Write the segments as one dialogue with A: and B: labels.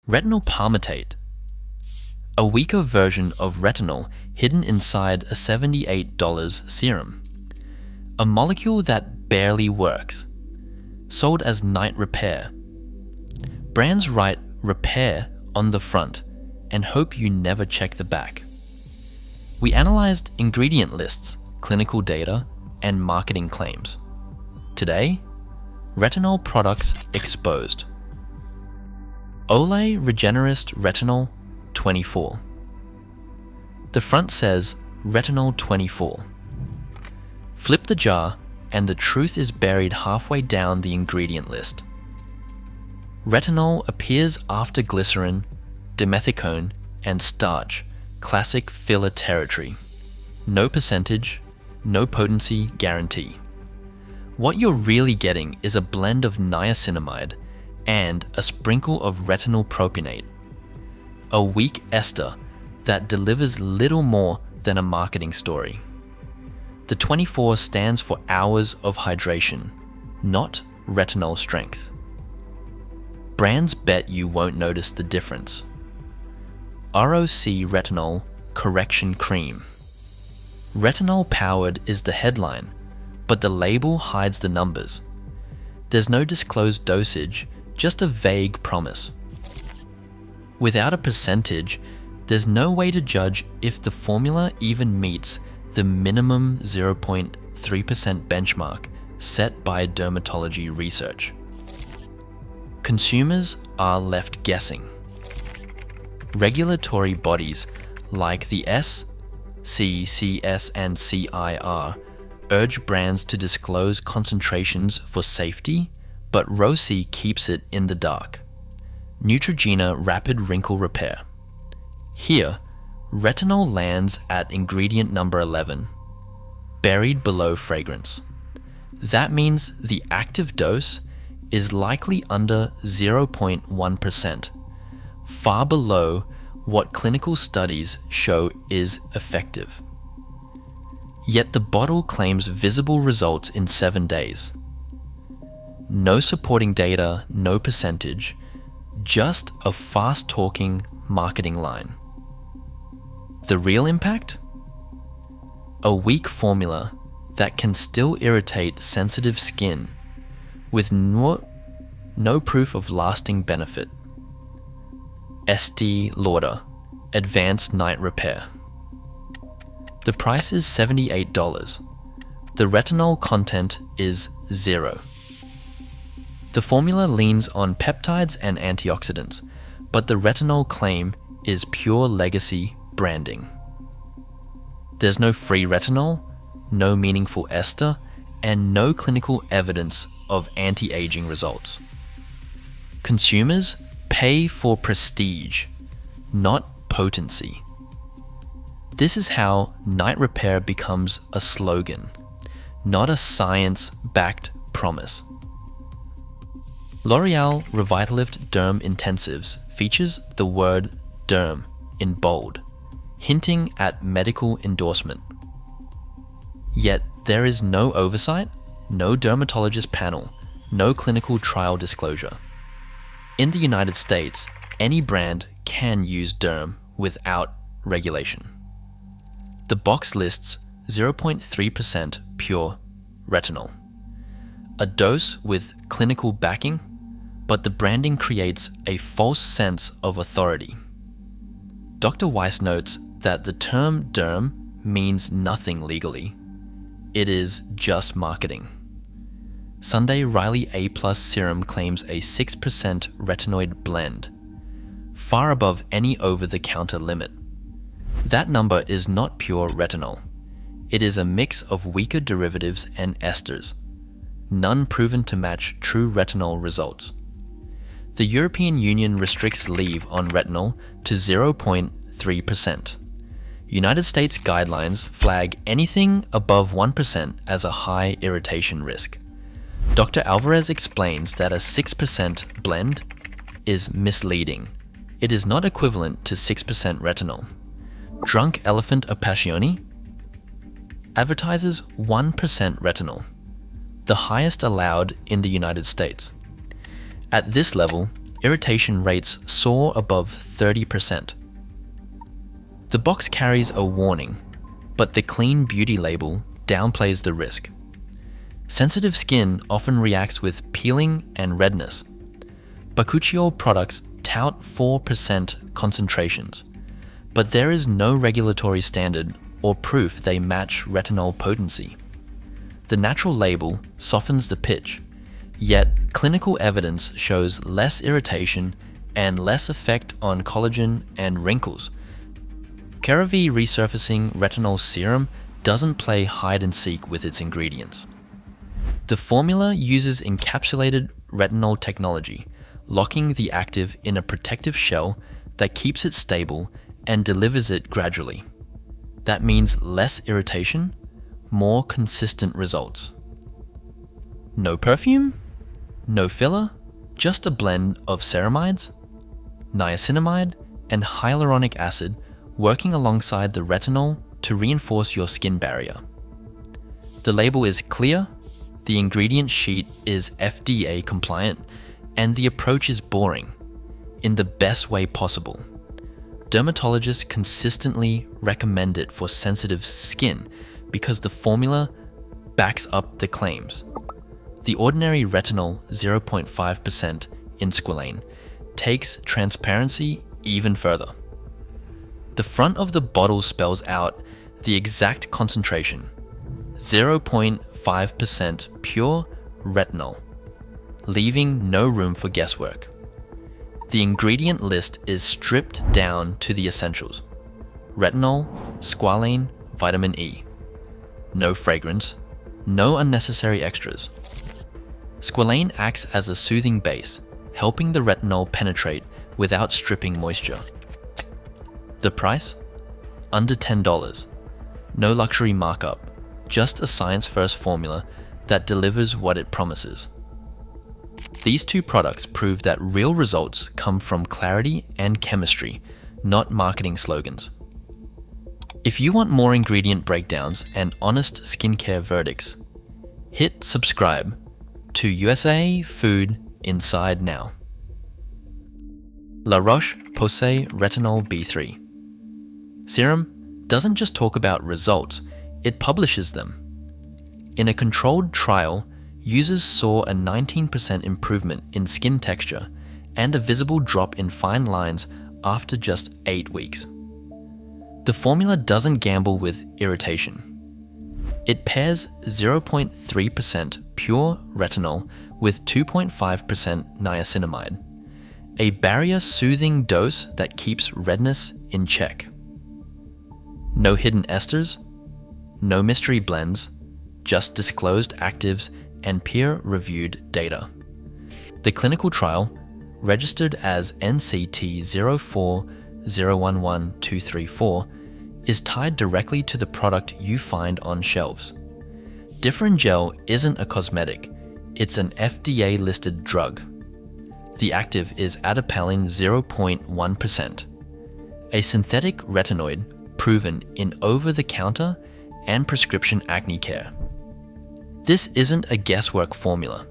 A: Retinol palmitate, a weaker version of retinol hidden inside a $78 serum. A molecule that barely works, sold as night repair. Brands write repair on the front and hope you never check the back. We analyzed ingredient lists, clinical data, and marketing claims. Today, retinol products exposed. Olay Regenerist Retinol 24. The front says Retinol 24. Flip the jar and the truth is buried halfway down the ingredient list. Retinol appears after glycerin, dimethicone, and starch, classic filler territory. No percentage, no potency guarantee. What you're really getting is a blend of niacinamide and a sprinkle of retinol propionate, a weak ester that delivers little more than a marketing story. The 24 stands for hours of hydration, not retinol strength. Brands bet you won't notice the difference. ROC Retinol Correction Cream. Retinol powered is the headline, but the label hides the numbers. There's no disclosed dosage, just a vague promise. Without a percentage, there's no way to judge if the formula even meets the minimum 0.3% benchmark set by dermatology research. Consumers are left guessing. Regulatory bodies like the SCCS and CIR urge brands to disclose concentrations for safety, but ROC keeps it in the dark. Neutrogena Rapid Wrinkle Repair. Here, retinol lands at ingredient number 11, buried below fragrance. That means the active dose is likely under 0.1%, far below what clinical studies show is effective. Yet the bottle claims visible results in 7 days. No supporting data, no percentage, just a fast-talking marketing line. The real impact? A weak formula that can still irritate sensitive skin with no proof of lasting benefit. Estee Lauder Advanced Night Repair. The price is $78. The retinol content is 0. The formula leans on peptides and antioxidants, but the retinol claim is pure legacy branding. There's no free retinol, no meaningful ester, and no clinical evidence of anti-aging results. Consumers pay for prestige, not potency. This is how night repair becomes a slogan, not a science-backed promise. L'Oreal Revitalift Derm Intensives features the word derm in bold, hinting at medical endorsement. Yet there is no oversight, no dermatologist panel, no clinical trial disclosure. In the United States, any brand can use derm without regulation. The box lists 0.3% pure retinol, a dose with clinical backing, but the branding creates a false sense of authority. Dr. Weiss notes that the term derm means nothing legally. It is just marketing. Sunday Riley A+ serum claims a 6% retinoid blend, far above any over-the-counter limit. That number is not pure retinol. It is a mix of weaker derivatives and esters, none proven to match true retinol results. The European Union restricts leave on retinol to 0.3%. United States guidelines flag anything above 1% as a high irritation risk. Dr. Alvarez explains that a 6% blend is misleading. It is not equivalent to 6% retinol. Drunk Elephant Appassioni advertises 1% retinol, the highest allowed in the United States. At this level, Irritation rates soar above 30%. The box carries a warning, but the clean beauty label downplays the risk. Sensitive skin often reacts with peeling and redness. Bakuchiol products tout 4% concentrations, but there is no regulatory standard or proof they match retinol potency. The natural label softens the pitch, yet clinical evidence shows less irritation and less effect on collagen and wrinkles. CeraVe resurfacing retinol serum doesn't play hide and seek with its ingredients. The formula uses encapsulated retinol technology, locking the active in a protective shell that keeps it stable and delivers it gradually. That means less irritation, more consistent results. No perfume, no filler, just a blend of ceramides, niacinamide, and hyaluronic acid working alongside the retinol to reinforce your skin barrier. The label is clear, the ingredient sheet is FDA compliant, and the approach is boring, in the best way possible. Dermatologists consistently recommend it for sensitive skin because the formula backs up the claims. The ordinary retinol 0.5% in squalane takes transparency even further. The front of the bottle spells out the exact concentration, 0.5% pure retinol, leaving no room for guesswork. The ingredient list is stripped down to the essentials: retinol, squalane, vitamin E. No fragrance, no unnecessary extras. Squalane acts as a soothing base, helping the retinol penetrate without stripping moisture. The price? Under $10. No luxury markup, just a science-first formula that delivers what it promises. These two products prove that real results come from clarity and chemistry, not marketing slogans. If you want more ingredient breakdowns and honest skincare verdicts, hit subscribe to USA Food Inside now. La Roche-Posay Retinol B3 Serum doesn't just talk about results, it publishes them. In a controlled trial, users saw a 19% improvement in skin texture and a visible drop in fine lines after just 8 weeks. The formula doesn't gamble with irritation. It pairs 0.3% pure retinol with 2.5% niacinamide, a barrier-soothing dose that keeps redness in check. No hidden esters, no mystery blends, just disclosed actives and peer-reviewed data. The clinical trial, registered as NCT 04011234, is tied directly to the product you find on shelves. Differin Gel isn't a cosmetic, it's an FDA-listed drug. The active is adapalene 0.1%, a synthetic retinoid proven in over-the-counter and prescription acne care. This isn't a guesswork formula.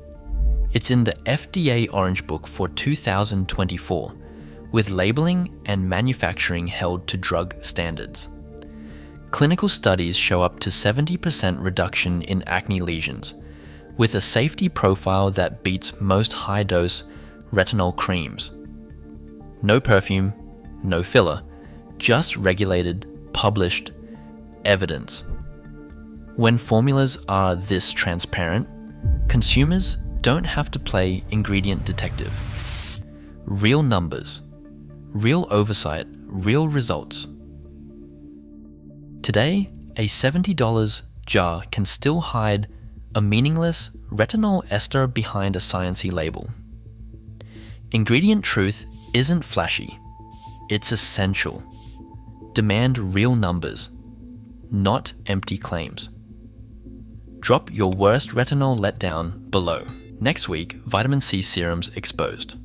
A: It's in the FDA Orange Book for 2024, with labeling and manufacturing held to drug standards. Clinical studies show up to 70% reduction in acne lesions, with a safety profile that beats most high-dose retinol creams. No perfume, no filler, just regulated, published evidence. When formulas are this transparent, consumers don't have to play ingredient detective. Real numbers, real oversight, real results. Today, a $70 jar can still hide a meaningless retinol ester behind a sciencey label. Ingredient truth isn't flashy, it's essential. Demand real numbers, not empty claims. Drop your worst retinol letdown below. Next week, vitamin C serums exposed.